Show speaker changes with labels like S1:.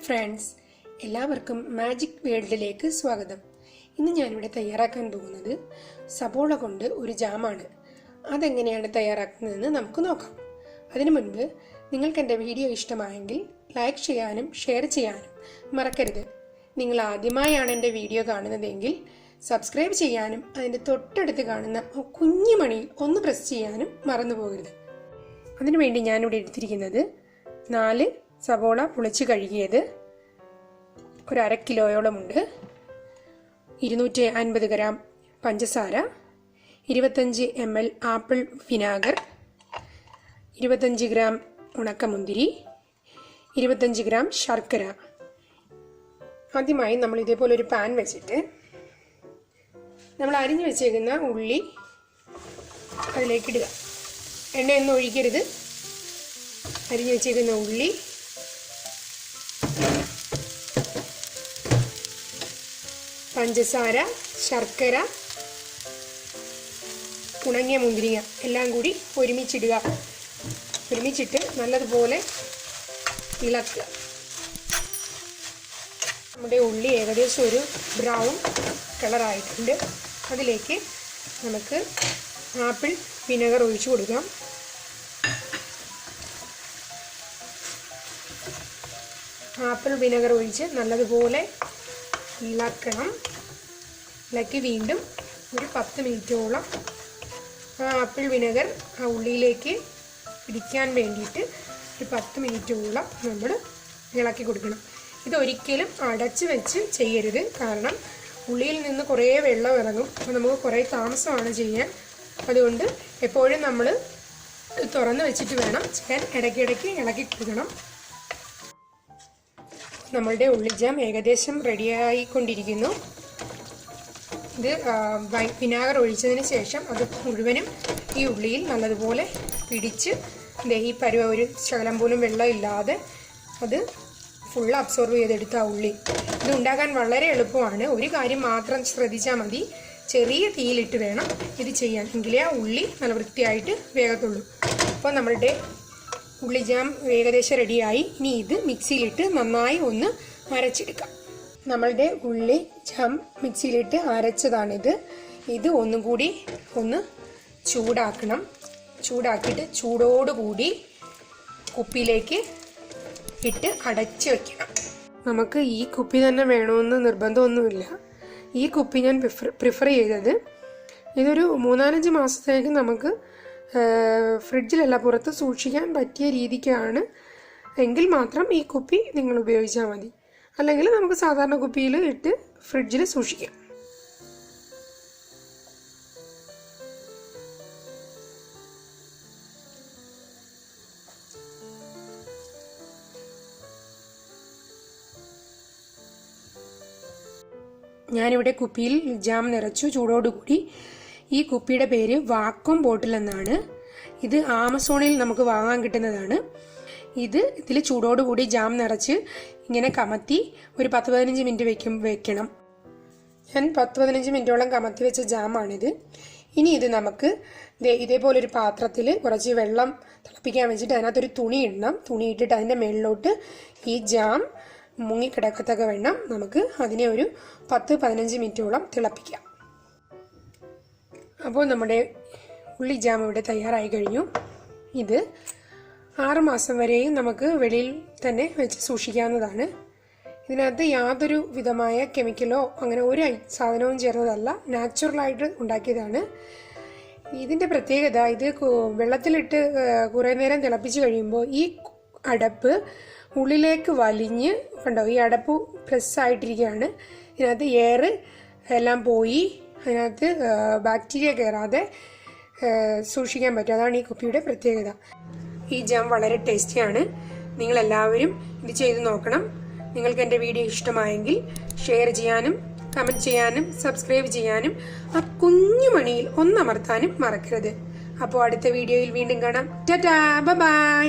S1: Friends, എല്ലാവർക്കും magic വേൾഡിലേക്ക് സ്വാഗതം. ഇന്ന് ഞാനിവിടെ തയ്യാറാക്കാൻ പോകുന്നത് സബോള കൊണ്ട് ഒരു ജാമാണ്. അതെങ്ങനെയാണ് തയ്യാറാക്കുന്നതെന്ന് നമുക്ക് നോക്കാം. അതിനു മുൻപ് നിങ്ങൾക്ക് എൻ്റെ വീഡിയോ ഇഷ്ടമായെങ്കിൽ ലൈക്ക് ചെയ്യാനും ഷെയർ ചെയ്യാനും മറക്കരുത്. നിങ്ങൾ ആദ്യമായാണ് എൻ്റെ വീഡിയോ കാണുന്നതെങ്കിൽ സബ്സ്ക്രൈബ് ചെയ്യാനും അതിൻ്റെ തൊട്ടടുത്ത് കാണുന്ന കുഞ്ഞു മണിയിൽ ഒന്ന് പ്രസ് ചെയ്യാനും മറന്നു പോകരുത്. അതിനുവേണ്ടി ഞാനിവിടെ എടുത്തിരിക്കുന്നത് 4 സബോള പൊളിച്ച് കഴുകിയത്, ഒരു 1/2 കിലോയോളമുണ്ട്, 250 ഗ്രാം പഞ്ചസാര, 25 ml ആപ്പിൾ വിനാഗർ, 25 ഗ്രാം ഉണക്കമുന്തിരി, 25 ഗ്രാം ശർക്കര. ആദ്യമായി നമ്മൾ ഇതേപോലെ ഒരു പാൻ വെച്ചിട്ട് നമ്മൾ അരിഞ്ഞു വെച്ചേക്കുന്ന ഉള്ളി അതിലേക്ക് ഇടുക. എണ്ണയൊന്നും ഒഴിക്കരുത്. അരിഞ്ഞു വെച്ചേക്കുന്ന ഉള്ളി, പഞ്ചസാര, ശർക്കര, ഉണങ്ങിയ മുന്തിരിങ്ങ എല്ലാം കൂടി ഒരുമിച്ചിടുക. ഒരുമിച്ചിട്ട് നല്ലതുപോലെ ഇളക്കുക. നമ്മുടെ ഉള്ളി ഏകദേശം ഒരു ബ്രൗൺ കളറായിട്ടുണ്ട്. അതിലേക്ക് നമുക്ക് ആപ്പിൾ വിനെഗർ ഒഴിച്ചു കൊടുക്കാം. ആപ്പിൾ വിനെഗർ ഒഴിച്ച് നല്ലതുപോലെ ഇളക്കണം. ഇളക്കി വീണ്ടും ഒരു 10 മിനിറ്റോളം ആപ്പിൾ വിനെഗർ ആ ഉള്ളിയിലേക്ക് പിടിക്കാൻ വേണ്ടിയിട്ട് ഒരു 10 മിനിറ്റോളം നമ്മൾ ഇളക്കി കൊടുക്കണം. ഇതൊരിക്കലും അടച്ച് വെച്ച് ചെയ്യരുത്. കാരണം ഉള്ളിയിൽ നിന്ന് കുറേ വെള്ളം ഇറങ്ങും. അപ്പോൾ നമുക്ക് കുറേ താമസമാണ് ചെയ്യാൻ. അതുകൊണ്ട് എപ്പോഴും നമ്മൾ തുറന്ന് വെച്ചിട്ട് വേണം ചെയ്യാൻ. ഇടയ്ക്കിടയ്ക്ക് ഇളക്കി കൊടുക്കണം. നമ്മളുടെ ഉള്ളി ജാം ഏകദേശം റെഡിയായിക്കൊണ്ടിരിക്കുന്നു. ഇത് വിനാഗർ ഒഴിച്ചതിന് ശേഷം അത് മുഴുവനും ഈ ഉള്ളിയിൽ നല്ലതുപോലെ പിടിച്ച് ഈ പരുവ ഒരു ശകലം പോലും വെള്ളം ഇല്ലാതെ അത് ഫുൾ അബ്സോർവ് ചെയ്തെടുത്ത ഉള്ളി. ഇത് ഉണ്ടാക്കാൻ വളരെ എളുപ്പമാണ്. ഒരു കാര്യം മാത്രം ശ്രദ്ധിച്ചാൽ മതി, ചെറിയ തീയിലിട്ട് വേണം ഇത് ചെയ്യാൻ. എങ്കിലേ ആ ഉള്ളി നല്ല വൃത്തിയായിട്ട് വേഗത്തുള്ളൂ. അപ്പോൾ നമ്മളുടെ ഉള്ളി ജാം ഏകദേശം റെഡിയായി. ഇനി ഇത് മിക്സിയിലിട്ട് നന്നായി ഒന്ന് അരച്ചെടുക്കാം. നമ്മളുടെ ഉള്ളി ജാം മിക്സിയിലിട്ട് അരച്ചതാണിത്. ഇത് ഒന്നും കൂടി ഒന്ന് ചൂടാക്കണം. ചൂടാക്കിയിട്ട് ചൂടോടുകൂടി കുപ്പിയിലേക്ക് ഇട്ട് അടച്ച് വയ്ക്കണം. നമുക്ക് ഈ കുപ്പി തന്നെ വേണമെന്ന് നിർബന്ധമൊന്നുമില്ല. ഈ കുപ്പി ഞാൻ പ്രിഫർ ചെയ്തത് ഇതൊരു 3-4 മാസത്തേക്ക് നമുക്ക് ഫ്രിഡ്ജിലല്ല പുറത്ത് സൂക്ഷിക്കാൻ പറ്റിയ രീതിക്കാണ്. എങ്കിൽ മാത്രം ഈ കുപ്പി നിങ്ങൾ ഉപയോഗിച്ചാൽ മതി. അല്ലെങ്കിൽ നമുക്ക് സാധാരണ കുപ്പിയിൽ ഇട്ട് ഫ്രിഡ്ജിൽ സൂക്ഷിക്കാം. ഞാനിവിടെ കുപ്പിയിൽ ജാം നിറച്ചു ചൂടോടുകൂടി. ഈ കുപ്പിയുടെ പേര് വാക്വം ബോട്ടിൽ എന്നാണ്. ഇത് ആമസോണിൽ നമുക്ക് വാങ്ങാൻ കിട്ടുന്നതാണ്. ഇതിൽ ചൂടോടുകൂടി ജാം നിറച്ച് ഇങ്ങനെ കമത്തി ഒരു 10-15 മിനിറ്റ് വെക്കണം. ഞാൻ 10-15 മിനിറ്റോളം കമത്തി വെച്ച ജാമാണിത്. ഇനി ഇത് നമുക്ക് ഇതേപോലൊരു പാത്രത്തിൽ കുറച്ച് വെള്ളം തിളപ്പിക്കാൻ വെച്ചിട്ട് അതിനകത്തൊരു തുണി ഇടണം. തുണി ഇട്ടിട്ട് അതിൻ്റെ മുകളിലോട്ട് ഈ ജാം മുങ്ങിക്കിടക്കത്തക്ക വേണം നമുക്ക് അതിനെ ഒരു 10-15 മിനിറ്റോളം തിളപ്പിക്കാം. അപ്പോൾ നമ്മുടെ ഉള്ളി ജാം ഇവിടെ തയ്യാറായി കഴിഞ്ഞു. ഇത് 6 മാസം വരെയും നമുക്ക് വെളിയിൽ തന്നെ വെച്ച് സൂക്ഷിക്കാവുന്നതാണ്. ഇതിനകത്ത് യാതൊരു വിധമായ കെമിക്കലോ അങ്ങനെ ഒരു സാധനവും ചേർന്നതല്ല, നാച്ചുറലായിട്ട് ഉണ്ടാക്കിയതാണ്. ഇതിൻ്റെ പ്രത്യേകത, ഇത് വെള്ളത്തിലിട്ട് കുറേ നേരം തിളപ്പിച്ച് കഴിയുമ്പോൾ ഈ അടപ്പ് ഉള്ളിലേക്ക് വലിഞ്ഞ് കണ്ടോ, ഈ അടപ്പ് പ്രസ് ആയിട്ടിരിക്കുകയാണ്. ഇതിനകത്ത് എയർ എല്ലാം പോയി അതിനകത്ത് ബാക്ടീരിയ കയറാതെ സൂക്ഷിക്കാൻ പറ്റും. അതാണ് ഈ കുപ്പിയുടെ പ്രത്യേകത. ഈ ജാം വളരെ ടേസ്റ്റിയാണ്. നിങ്ങളെല്ലാവരും ഇത് ചെയ്ത് നോക്കണം. നിങ്ങൾക്ക് എൻ്റെ വീഡിയോ ഇഷ്ടമായെങ്കിൽ ഷെയർ ചെയ്യാനും കമൻറ്റ് ചെയ്യാനും സബ്സ്ക്രൈബ് ചെയ്യാനും ആ കുഞ്ഞു മണിയിൽ ഒന്നമർത്താനും മറക്കരുത്. അപ്പോൾ അടുത്ത വീഡിയോയിൽ വീണ്ടും കാണാം. ടാറ്റാ, ബൈ.